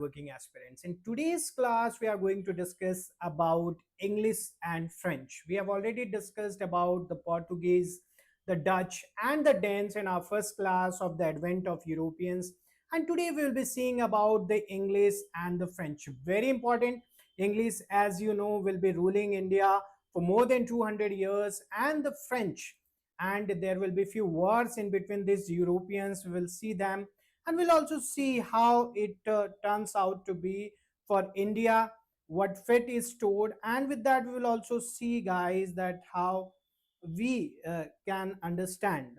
working aspirants. In today's class, we are going to discuss about English and French. We have already discussed about the Portuguese, the Dutch, and the Danes in our first class of the advent of Europeans. And today we will be seeing about the English and the French. Very important. English, as you know, will be ruling India for more than 200 years, and the French. And there will be few wars in between these Europeans. We will see them, and we'll also see how it turns out to be for India, what fate is stored, and with that we will also see, guys, that how we can understand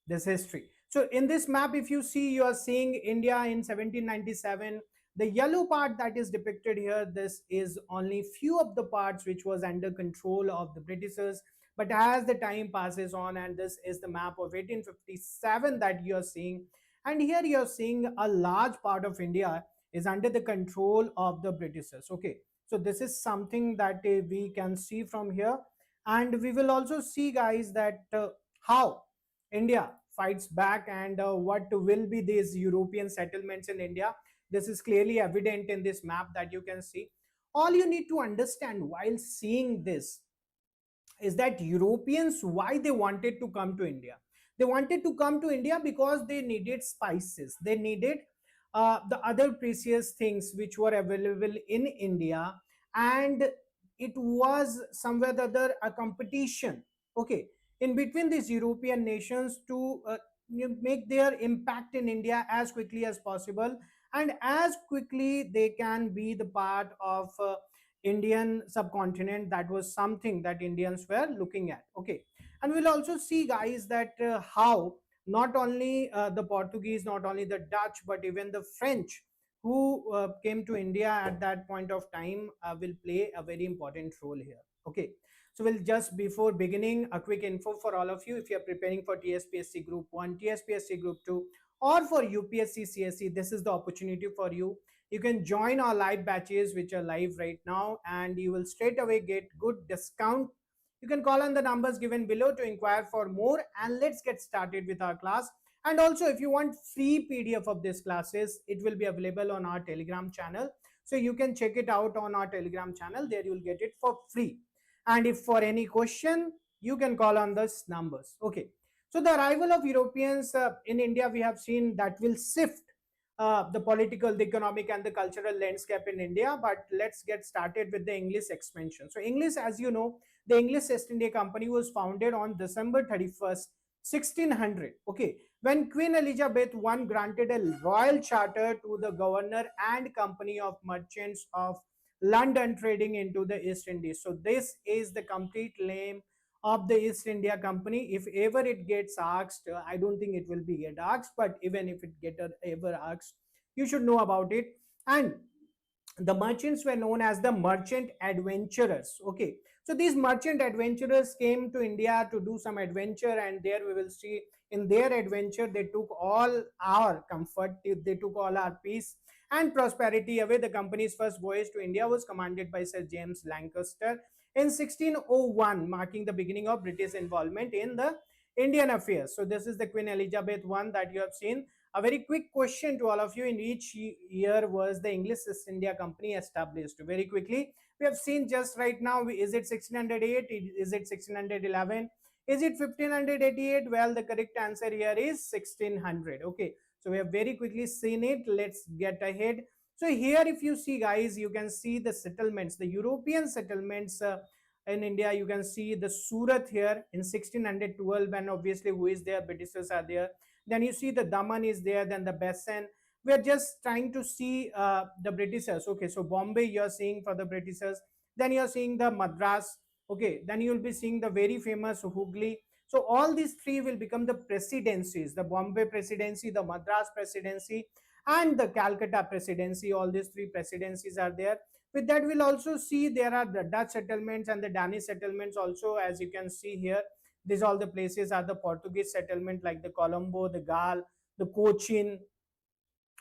this history. So in this map, if you see, you are seeing India in 1797. The yellow part that is depicted here, this is only few of the parts which was under control of the Britishers. But as the time passes on, and this is the map of 1857 that you are seeing, and here you are seeing a large part of India is under the control of the Britishers. Okay, so this is something that we can see from here, and we will also see, guys, that how India fights back, and what will be these European settlements in India. This is clearly evident in this map that you can see. All you need to understand while seeing this is that Europeans, why they wanted to come to India. They wanted to come to India because they needed spices. They needed the other precious things which were available in India, and it was somewhere the other a competition, okay, in between these European nations to make their impact in India as quickly as possible, and as quickly they can be the part of Indian subcontinent. That was something that Indians were looking at. Okay, and we'll also see, guys, that how not only the Portuguese, not only the Dutch, but even the French who came to India at that point of time will play a very important role here. Okay, so we'll just, before beginning, a quick info for all of you. If you're preparing for TSPSC Group 1, TSPSC Group 2, or for UPSC CSE, this is the opportunity for you. You can join our live batches which are live right now, and you will straight away get good discount. You can call on the numbers given below to inquire for more, and let's get started with our class. And also, if you want free PDF of these classes, it will be available on our Telegram channel, so you can check it out on our Telegram channel. There you will get it for free. And if for any question, you can call on those numbers. Okay, so the arrival of Europeans in India, we have seen that will shift the political, the economic, and the cultural landscape in India. But let's get started with the English expansion. So English, as you know, the English East India Company was founded on December 31st, 1600. Okay, when Queen Elizabeth I granted a royal charter to the governor and company of merchants of London trading into the East Indies. So this is the complete name of the East India Company. If ever it gets asked, I don't think it will be get asked, but even if it get ever asked, you should know about it. And the merchants were known as the merchant adventurers. Okay, so these merchant adventurers came to India to do some adventure, and there we will see in their adventure they took all our comfort, they took all our peace and prosperity away. The company's first voyage to India was commanded by Sir James Lancaster in 1601, marking the beginning of British involvement in the Indian affairs. So this is the Queen Elizabeth I that you have seen. A very quick question to all of you: in which year was the English East India Company established? Very quickly, we have seen just right now, is it 1608? Is it 1611? Is it 1588? Well, the correct answer here is 1600. Okay, so we have very quickly seen it. Let's get ahead. So here, if you see, guys, you can see the settlements, the European settlements in India. You can see the Surat here in 1612, and obviously who is there? Britishers are there. Then you see the Daman is there, then the Besson. We are just trying to see the Britishers. Okay, so Bombay you are seeing for the Britishers. Then you are seeing the Madras. Okay, then you will be seeing the very famous Hooghly. So all these three will become the presidencies: the Bombay presidency, the Madras presidency, and the Calcutta presidency. All these three presidencies are there. With that, we'll also see there are the Dutch settlements and the Danish settlements also, as you can see here. These all the places are the Portuguese settlement, like the Colombo, the Gal, the Cochin.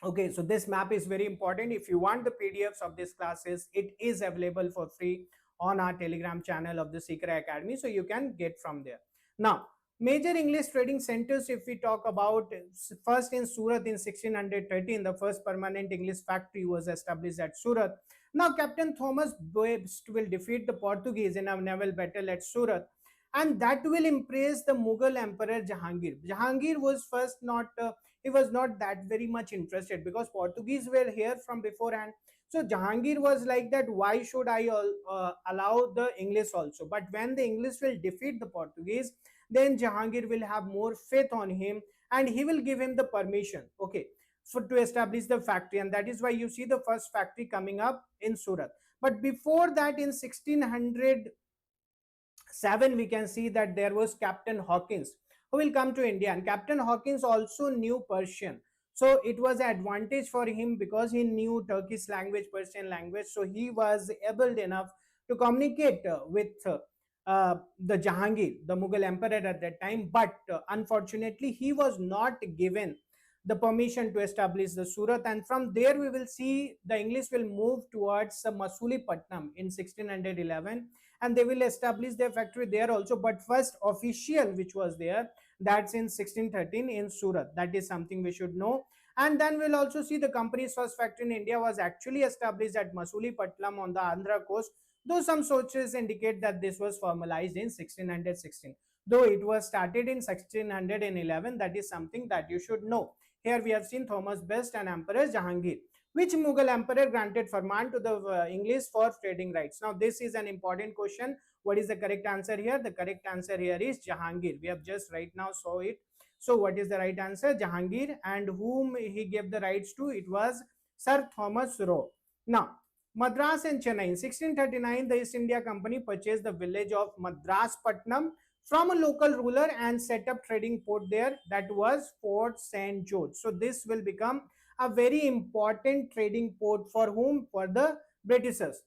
Okay, so this map is very important. If you want the PDFs of these classes, it is available for free on our Telegram channel of the Shikara Academy, so you can get from there. Now, Major English trading centers, if we talk about, first in Surat in 1613, the first permanent English factory was established at Surat. Now, Captain Thomas Webster will defeat the Portuguese in a naval battle at Surat, and that will impress the Mughal Emperor Jahangir. Jahangir was first not, he was not that very much interested because Portuguese were here from beforehand. So Jahangir was like that, why should I allow the English also? But when the English will defeat the Portuguese, then Jahangir will have more faith on him and he will give him the permission, okay, for to establish the factory. And that is why you see the first factory coming up in Surat. But before that, in 1607, we can see that there was Captain Hawkins who will come to India, and Captain Hawkins also knew Persian. So it was an advantage for him because he knew Turkish language, Persian language. So he was able enough to communicate with the Jahangir, the Mughal emperor at that time. But unfortunately, he was not given the permission to establish the Surat. And from there, we will see the English will move towards Masulipatam in 1611, and they will establish their factory there also. But first official which was there, that's in 1613 in Surat. That is something we should know. And then we'll also see the company's first factory in India was actually established at Masulipatam on the Andhra coast, though some sources indicate that this was formalized in 1616. Though it was started in 1611, that is something that you should know. Here we have seen Thomas Best and Emperor Jahangir. Which Mughal emperor granted Farman to the English for trading rights? Now this is an important question. What is the correct answer here? The correct answer here is Jahangir. We have just right now saw it. So what is the right answer? Jahangir. And whom he gave the rights to? It was Sir Thomas Roe. Now Madras and Chennai. In 1639, the East India Company purchased the village of Madras Patnam from a local ruler and set up trading port there. That was Fort St. George. So this will become a very important trading port for whom? For the Britishers.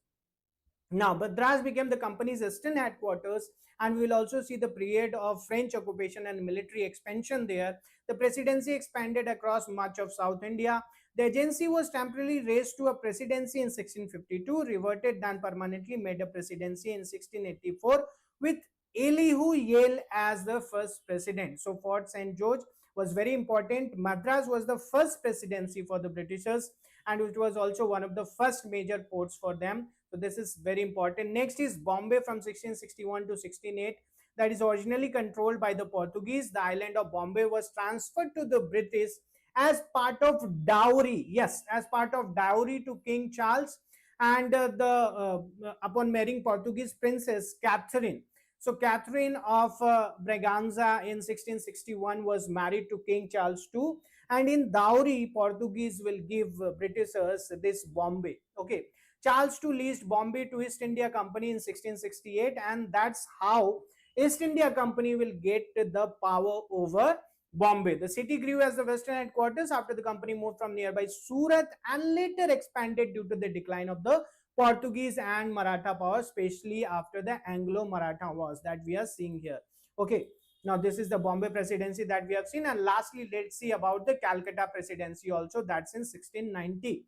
Now, Madras became the company's eastern headquarters, and we will also see the period of French occupation and military expansion there. The presidency expanded across much of South India. The agency was temporarily raised to a presidency in 1652, reverted, then permanently made a presidency in 1684 with Elihu Yale as the first president. So Fort St. George was very important. Madras was the first presidency for the Britishers, and it was also one of the first major ports for them. So this is very important. Next is Bombay from 1661 to 1608. That is originally controlled by the Portuguese. The island of Bombay was transferred to the British as part of dowry. Yes, as part of dowry to King Charles, and upon marrying Portuguese princess Catherine. So Catherine of Braganza in 1661 was married to King Charles II, and in dowry, Portuguese will give Britishers this Bombay. Okay, Charles II leased Bombay to East India Company in 1668, and that's how East India Company will get the power over Bombay. The city grew as the western headquarters after the company moved from nearby Surat and later expanded due to the decline of the Portuguese and Maratha power, especially after the Anglo-Maratha wars that we are seeing here. Okay, now this is the Bombay presidency that we have seen. And lastly, let's see about the Calcutta presidency also. That's in 1690.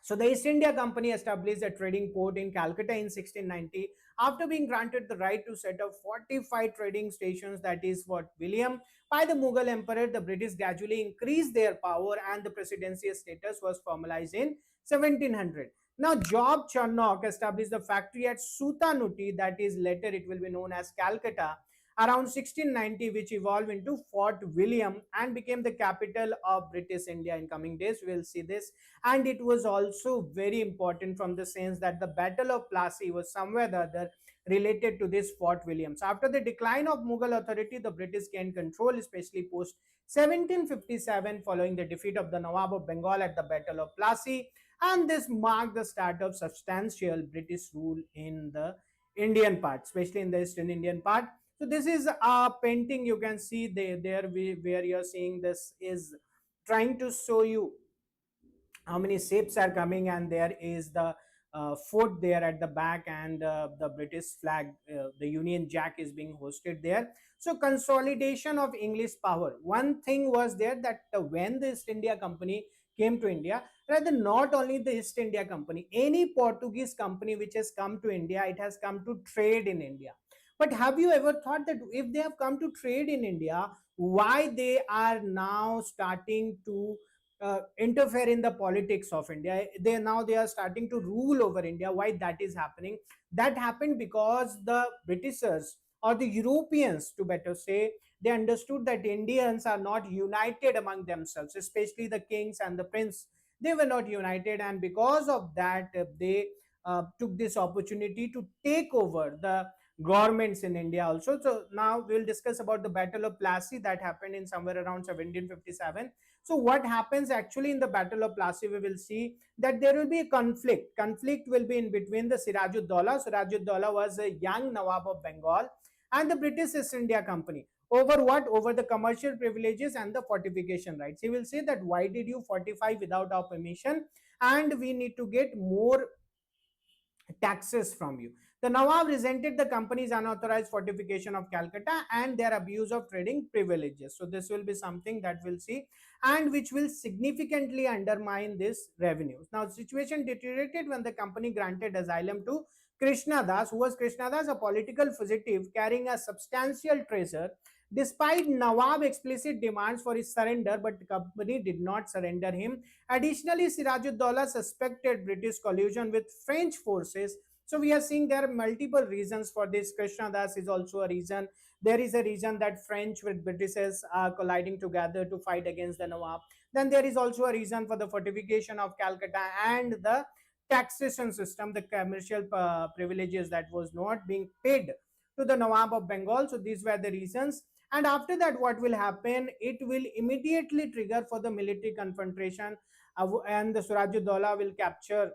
So the East India Company established a trading port in Calcutta in 1690 after being granted the right to set up 45 trading stations, that is Fort William, by the Mughal Emperor. The British gradually increased their power and the presidency status was formalized in 1700. Now Job Charnock established the factory at Sutanuti, that is later it will be known as Calcutta, around 1690, which evolved into Fort William and became the capital of British India. In coming days we will see this. And it was also very important from the sense that the Battle of Plassey was somewhere the other related to this Fort William. So after the decline of Mughal authority, the British gained control, especially post 1757 following the defeat of the Nawab of Bengal at the Battle of Plassey, and this marked the start of substantial British rule in the Indian part, especially in the Eastern Indian part. So this is a painting you can see there where you're seeing this is trying to show you how many ships are coming, and there is the fort there at the back, and the British flag, the Union Jack is being hosted there. So consolidation of English power. One thing was there that when the East India Company came to India, rather not only the East India Company, any Portuguese company which has come to India, it has come to trade in India. But have you ever thought that if they have come to trade in India, why they are now starting to interfere in the politics of India? They are starting to rule over India. Why that is happening? That happened because the Britishers or the Europeans, to better say, they understood that Indians are not united among themselves, especially the kings and the prince. They were not united, and because of that, they took this opportunity to take over the governments in India also. So now we'll discuss about the Battle of Plassey that happened in somewhere around 1757. So what happens actually in the Battle of Plassey, we will see that there will be a conflict. Conflict will be in between the Sirajuddaulah. Sirajuddaulah was a young Nawab of Bengal and the British East India Company. Over what? Over the commercial privileges and the fortification rights. He will say that why did you fortify without our permission, and we need to get more taxes from you. The Nawab resented the company's unauthorized fortification of Calcutta and their abuse of trading privileges. So this will be something that we'll see, and which will significantly undermine this revenues. Now, the situation deteriorated when the company granted asylum to Krishna Das. Who was Krishna Das? A political fugitive carrying a substantial treasure. Despite Nawab explicit demands for his surrender, but the company did not surrender him. Additionally, Sirajuddaulah suspected British collusion with French forces. So we are seeing there are multiple reasons for this. Krishna Das is also a reason. There is a reason that French with Britishers are colliding together to fight against the Nawab. Then there is also a reason for the fortification of Calcutta and the taxation system, the commercial privileges that was not being paid to the Nawab of Bengal. So these were the reasons. And after that, what will happen? It will immediately trigger for the military confrontation, and the Sirajuddaulah will capture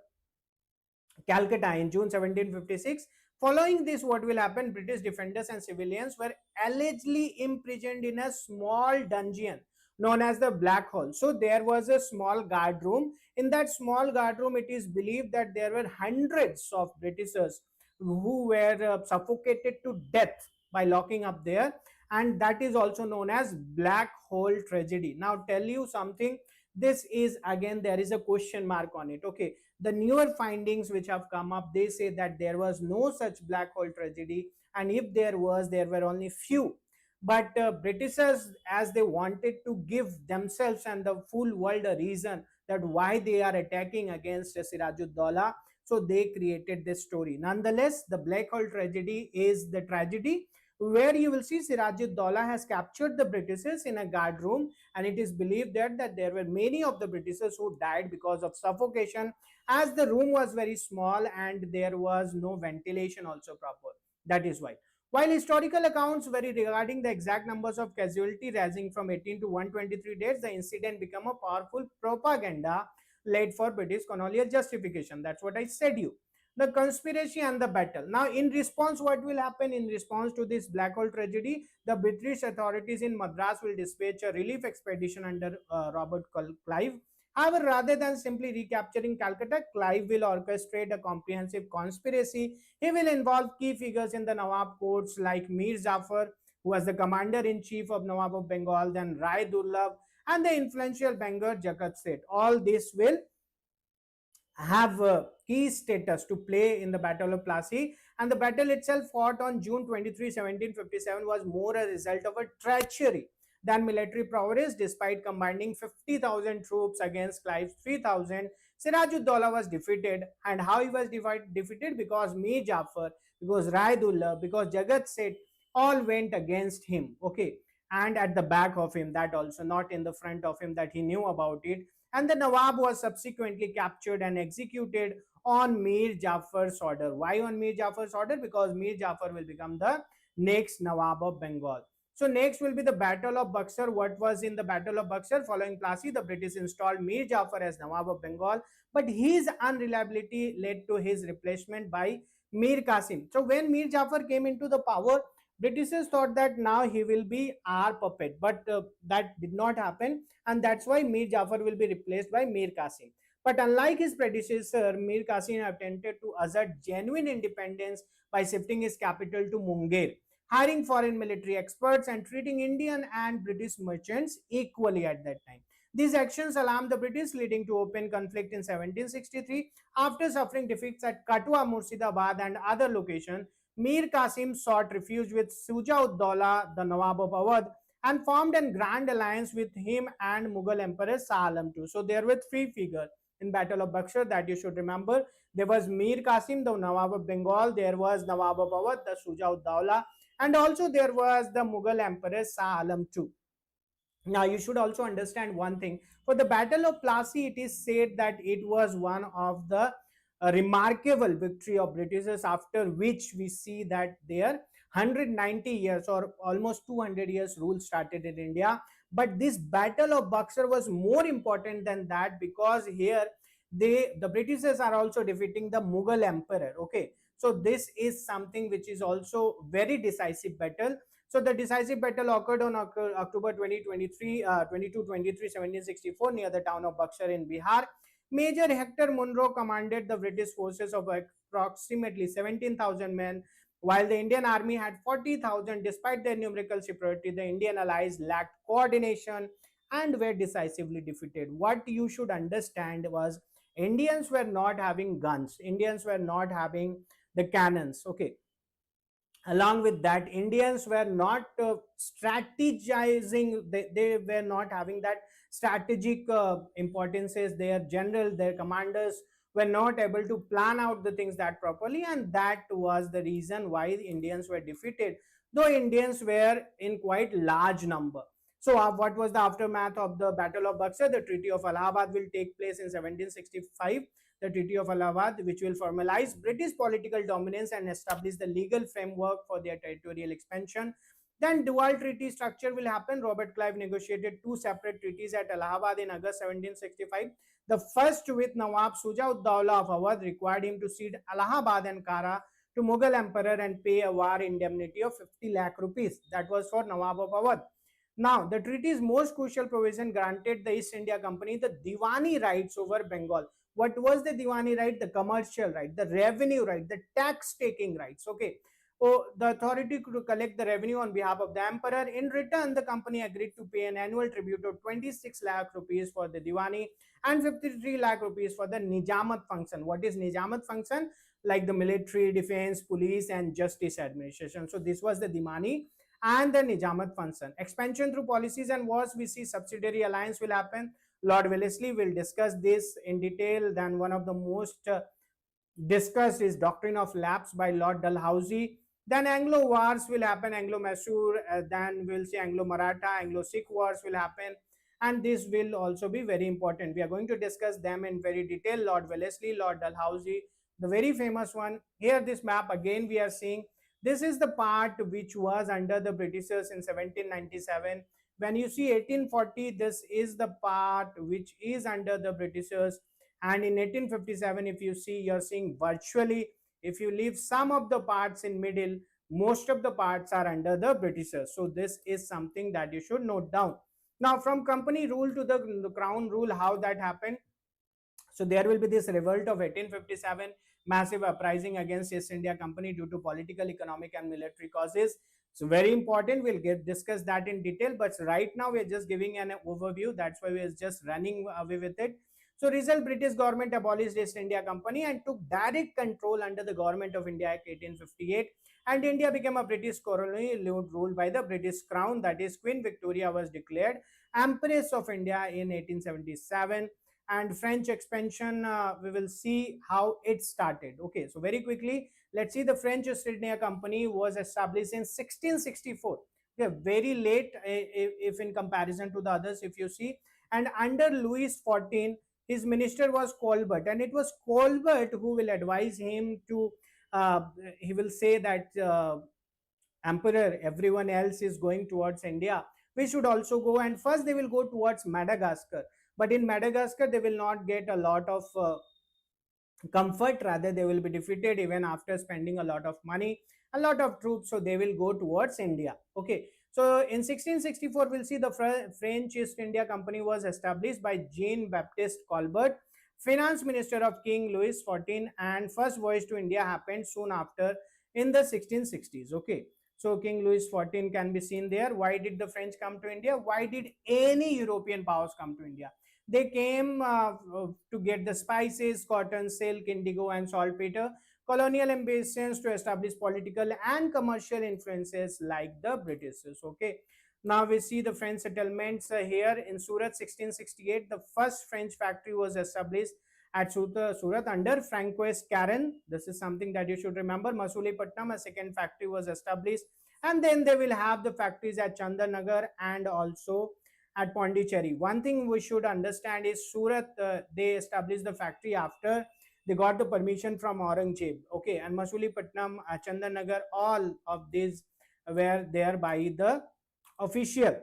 Calcutta in June 1756. Following this, what will happen? British defenders and civilians were allegedly imprisoned in a small dungeon known as the Black Hole. So there was a small guard room. In that small guard room, it is believed that there were hundreds of Britishers who were suffocated to death by locking up there, and that is also known as Black Hole tragedy. Now tell you something, this is again there is a question mark on it. Okay, the newer findings which have come up, they say that there was no such black hole tragedy, and if there was, there were only few. But Britishers, as they wanted to give themselves and the full world a reason that why they are attacking against Sirajuddaulah, so they created this story. Nonetheless, the black hole tragedy is the tragedy where you will see Sirajuddaulah has captured the Britishers in a guard room, and it is believed that there were many of the Britishers who died because of suffocation, as the room was very small and there was no ventilation also proper. That is why. While historical accounts vary regarding the exact numbers of casualty rising from 18 to 123 days, the incident became a powerful propaganda led for British colonial justification. That's what I said you. The conspiracy and the battle. Now, in response, what will happen in response to this black hole tragedy? The British authorities in Madras will dispatch a relief expedition under Robert Clive. However, rather than simply recapturing Calcutta, Clive will orchestrate a comprehensive conspiracy. He will involve key figures in the Nawab courts like Mir Jafar, who was the commander-in-chief of Nawab of Bengal, then Rai Durlab, and the influential banker Jagat Seth. All this will have a key status to play in the Battle of Plassey, and the battle itself, fought on June 23, 1757, was more a result of a treachery than military prowess. Despite combining 50,000 troops against Clive's 3,000, Sirajuddaulah was defeated. And how he was defeated? Because Mir Jafar, because Raidullah, because Jagat Seth all went against him. Okay, and at the back of him, that also, not in the front of him, that he knew about it. And the Nawab was subsequently captured and executed on Mir Jafar's order. Why on Mir Jafar's order? Because Mir Jafar will become the next Nawab of Bengal. So next will be the Battle of Buxar. What was in the Battle of Buxar? Following Plassey, the British installed Mir Jafar as Nawab of Bengal, but his unreliability led to his replacement by Mir Qasim. So when Mir Jafar came into the power, Britishers thought that now he will be our puppet, but that did not happen, and that's why Mir Jafar will be replaced by Mir Qasim. But unlike his predecessor, Mir Qasim attempted to assert genuine independence by shifting his capital to Munger, hiring foreign military experts, and treating Indian and British merchants equally at that time. These actions alarmed the British, leading to open conflict in 1763. After suffering defeats at Katwa, Murshidabad, and other locations, Mir Qasim sought refuge with Shuja-ud-Dawla, the Nawab of Awadh, and formed a grand alliance with him and Mughal Emperor Shah Alam II. So there were three figures in Battle of Buxar that you should remember. There was Mir Qasim, the Nawab of Bengal. There was Nawab of Awadh, the Shuja-ud-Dawla, and also there was the Mughal Emperor Shah Alam II. Now, you should also understand one thing. For the Battle of Plassey, it is said that it was one of the remarkable victory of Britishers, after which we see that their 190 years or almost 200 years rule started in India. But this Battle of Buxar was more important than that, because here the Britishers are also defeating the Mughal Emperor. Okay, so this is something which is also very decisive battle. So the decisive battle occurred on October 2023, 22-23, 1764 near the town of Buxar in Bihar. Major Hector Munro commanded the British forces of approximately 17,000 men, while the Indian army had 40,000. Despite their numerical superiority, the Indian allies lacked coordination and were decisively defeated. What you should understand was Indians were not having guns, Indians were not having the cannons. Okay, along with that, Indians were not strategizing, they were not having that strategic importances. Their general, their commanders were not able to plan out the things that properly, and that was the reason why the Indians were defeated, though Indians were in quite large number. So what was the aftermath of the Battle of Buxar? The Treaty of Allahabad will take place in 1765. The Treaty of Allahabad, which will formalize British political dominance and establish the legal framework for their territorial expansion. Then dual treaty structure will happen. Robert Clive negotiated two separate treaties at Allahabad in August 1765. The first, with Nawab Shuja-ud-Dawla of Awadh, required him to cede Allahabad and Kara to Mughal Emperor and pay a war indemnity of 50 lakh rupees. That was for Nawab of Awadh. Now, the treaty's most crucial provision granted the East India Company the Diwani rights over Bengal. What was the Diwani right? The commercial right, the revenue right, the tax taking rights. Okay. So the authority could collect the revenue on behalf of the emperor. In return, the company agreed to pay an annual tribute of 26 lakh rupees for the Diwani and 53 lakh rupees for the Nijamat function. What is Nijamat function? Like the military, defense, police, and justice administration. So this was the Diwani and the Nijamat function. Expansion through policies and wars, we see subsidiary alliance will happen. Lord Wellesley will discuss this in detail. Then one of the most discussed is Doctrine of Lapse by Lord Dalhousie. Then Anglo wars will happen, Anglo-Mysore, then we'll see Anglo-Maratha, Anglo-Sikh wars will happen, and this will also be very important. We are going to discuss them in very detail. Lord Wellesley, Lord Dalhousie, the very famous one. Here this map again we are seeing. This is the part which was under the Britishers in 1797. When you see 1840, this is the part which is under the Britishers, and in 1857, if you see, you're seeing virtually, if you leave some of the parts in middle, most of the parts are under the Britishers. So this is something that you should note down. Now, from company rule to the crown rule, how that happened? So there will be this revolt of 1857, massive uprising against East India Company due to political, economic, and military causes. So very important. We'll discuss that in detail. But right now we're just giving an overview. That's why we're just running away with it. So result, British government abolished East India Company and took direct control under the Government of India Act 1858. And India became a British colony ruled by the British Crown. That is, Queen Victoria was declared Empress of India in 1877. And French expansion, we will see how it started. Okay, so very quickly, let's see. The French East India Company was established in 1664. Okay, very late if in comparison to the others, if you see. And under Louis XIV, his minister was Colbert, and it was Colbert who will advise him to, he will say that emperor, everyone else is going towards India, we should also go. And first they will go towards Madagascar, but in Madagascar they will not get a lot of comfort, rather they will be defeated even after spending a lot of money, a lot of troops, so they will go towards India. Okay, so in 1664 we'll see the French East India Company was established by Jean Baptiste Colbert, finance minister of King Louis XIV, and first voyage to India happened soon after in the 1660s. Okay, so King Louis XIV can be seen there. Why did the French come to India? Why did any European powers come to India? They came to get the spices, cotton, silk, indigo, and saltpeter. colonial ambitions to establish political and commercial influences like the Britishers. Okay. Now we see the French settlements here in Surat 1668. The first French factory was established at Surat under Francois Karen. This is something that you should remember. Masulipatam, a second factory was established, and then they will have the factories at Chandanagar and also at Pondicherry. One thing we should understand is Surat, they established the factory after they got the permission from Aurangzeb. Okay, and Masulipatam, Chandanagar, all of these were there by the official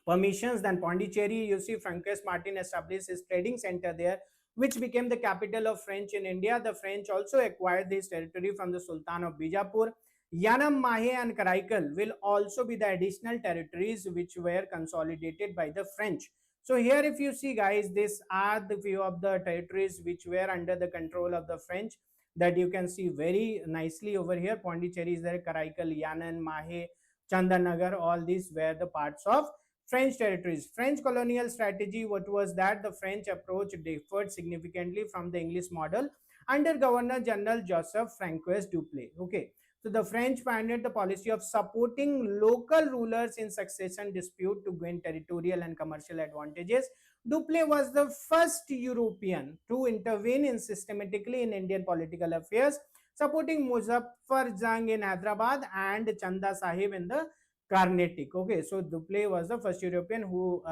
permissions. Then Pondicherry, you see, Francois Martin established his trading center there, which became the capital of French in India. The French also acquired this territory from the Sultan of Bijapur. Yanam, Mahe, and Karaikal will also be the additional territories which were consolidated by the French. So here, if you see, guys, these are the few of the territories which were under the control of the French, that you can see very nicely over here. Pondicherry is there, Karaikal, Yanam, Mahe, Chandanagar, all these were the parts of French territories. French colonial strategy, what was that? The French approach differed significantly from the English model under Governor General Joseph Francois Duplessis. Okay, so the French pioneered the policy of supporting local rulers in succession dispute to gain territorial and commercial advantages. Duplessis was the first European to intervene in systematically in Indian political affairs, supporting Muzaffar Jang in Hyderabad and Chanda Sahib in the Carnatic. Okay, so Duplessis was the first European who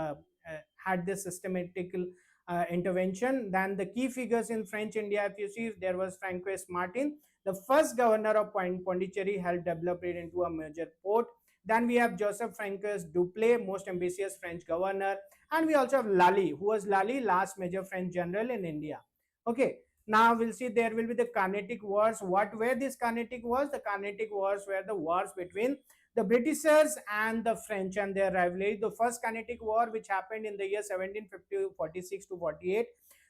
had this systematical intervention. Then the key figures in French India, if you see, there was Francois Martin, the first governor of Pondicherry, helped develop it into a major port. Then we have Joseph Francois Duplessis, most ambitious French governor, and we also have Lally, who was Lally, last major French general in India. Okay, now we'll see there will be the Carnatic Wars. What were these Carnatic Wars? The Carnatic Wars were the wars between the Britishers and the French and their rivalry. The first Carnatic War, which happened in the year 1746 to 48,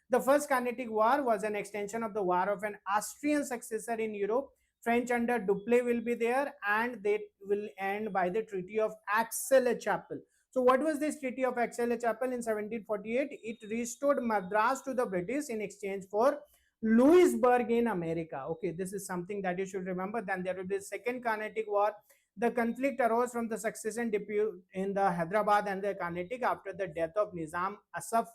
the first Carnatic War was an extension of the war of an Austrian successor in Europe. French under Duplessis will be there, and they will end by the Treaty of Aix-la-Chapelle. So what was this Treaty of Aix-la-Chapelle in 1748? It restored Madras to the British in exchange for Louisburg in America. Okay, this is something that you should remember. Then there will be the second Carnatic War. The conflict arose from the succession dispute in the Hyderabad and the Carnatic after the death of Nizam Asaf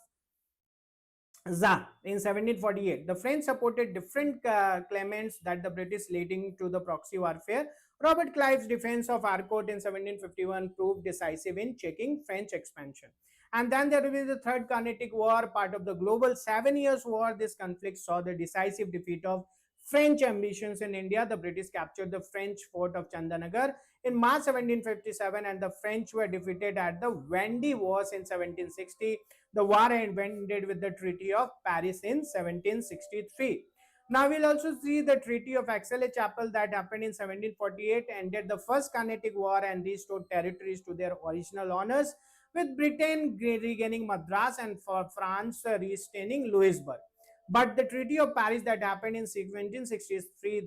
Za in 1748. The French supported different claimants that the British, leading to the proxy warfare. Robert Clive's defense of Arcot in 1751 proved decisive in checking French expansion. And then there will be the Third Carnatic War, part of the global 7 Years' War. This conflict saw the decisive defeat of French ambitions in India. The British captured the French fort of Chandanagar in March 1757, and the French were defeated at the Vendée Wars in 1760. The war ended with the Treaty of Paris in 1763. Now we'll also see the Treaty of Aix-la-Chapelle that happened in 1748, ended the First Carnatic War and restored territories to their original owners, with Britain regaining Madras and for France retaining Louisburg. But the Treaty of Paris that happened in 1763,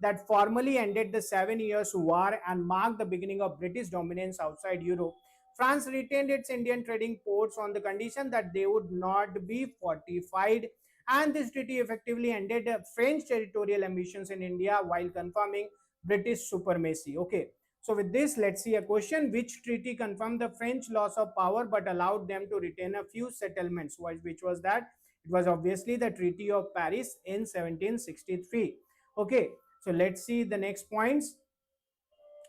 that formally ended the 7 Years' War and marked the beginning of British dominance outside Europe. France retained its Indian trading ports on the condition that they would not be fortified, and this treaty effectively ended French territorial ambitions in India while confirming British supremacy. Okay, so with this, let's see a question. Which treaty confirmed the French loss of power but allowed them to retain a few settlements? Which was that? It was obviously the Treaty of Paris in 1763. Okay, so let's see the next points.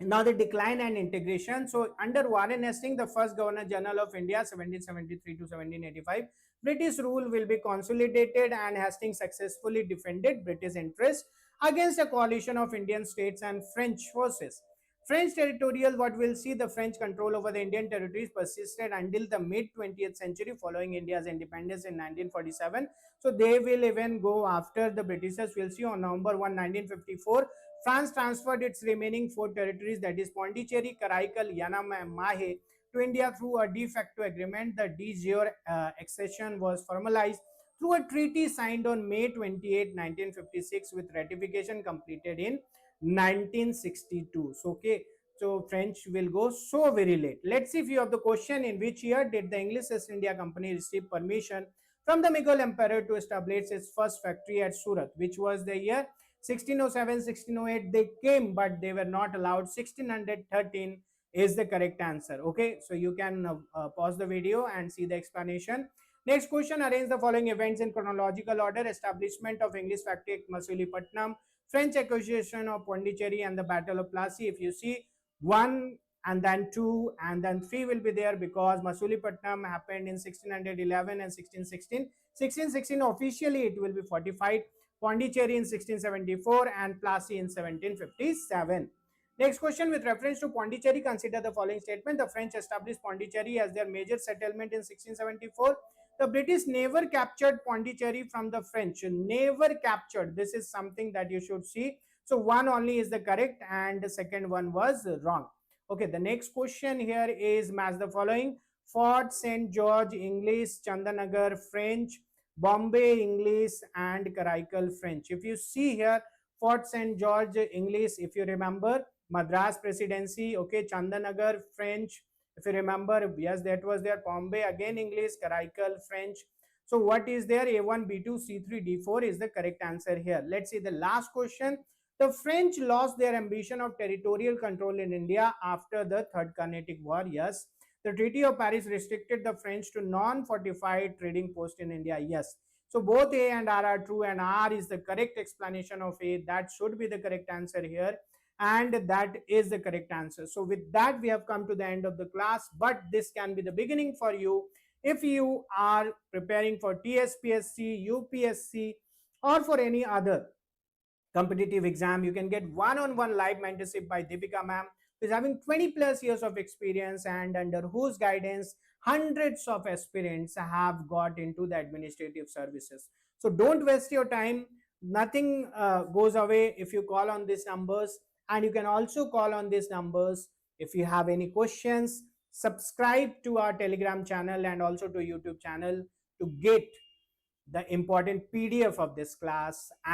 Now the decline and integration. So under Warren Hastings, the first Governor General of India, 1773 to 1785, British rule will be consolidated, and Hastings successfully defended British interests against a coalition of Indian states and French forces. French territorial, what we'll see, the French control over the Indian territories persisted until the mid 20th century following India's independence in 1947. So they will even go after the Britishers. We'll see on November 1, 1954, France transferred its remaining 4 territories, that is Pondicherry, Karaikal, Yanam and Mahe, to India through a de facto agreement. The de jure accession was formalized through a treaty signed on May 28, 1956, with ratification completed in 1962. So, okay, so French will go so very late. Let's see if you have the question. In which year did the English East India Company receive permission from the Mughal Emperor to establish its first factory at Surat, which was the year 1607, 1608. They came, but they were not allowed. 1613 is the correct answer. Okay, so you can pause the video and see the explanation. Next question, arrange the following events in chronological order: establishment of English factory at Masulipatam, French acquisition of Pondicherry, and the Battle of Plassey. If you see, 1 and then 2 and then 3 will be there, because Masulipatam happened in 1611 and 1616. 1616 officially it will be fortified. Pondicherry in 1674 and Plassey in 1757. Next question, with reference to Pondicherry, consider the following statement. The French established Pondicherry as their major settlement in 1674. The British never captured Pondicherry from the French. Never captured. This is something that you should see. So one only is the correct and the second one was wrong. Okay, the next question here is match the following. Fort St. George English, Chandanagar French, Bombay English, and Karaikal French. If you see here, Fort St. George English, if you remember, Madras Presidency, okay, Chandanagar French, if you remember, yes, that was there. Bombay again English, Karaikal French. So what is there? A1, B2, C3, D4 is the correct answer here. Let's see the last question. The French lost their ambition of territorial control in India after the Third Carnatic War. Yes. The Treaty of Paris restricted the French to non-fortified trading posts in India. Yes. So both A and R are true, and R is the correct explanation of A. That should be the correct answer here, and that is the correct answer. So with that, we have come to the end of the class, but this can be the beginning for you if you are preparing for TSPSC, UPSC, or for any other competitive exam. You can get one-on-one live mentorship by Deepika ma'am, who is having 20 plus years of experience and under whose guidance hundreds of aspirants have got into the administrative services. So don't waste your time. Nothing goes away if you call on these numbers, and you can also call on these numbers if you have any questions. Subscribe to our Telegram channel and also to YouTube channel to get the important PDF of this class. And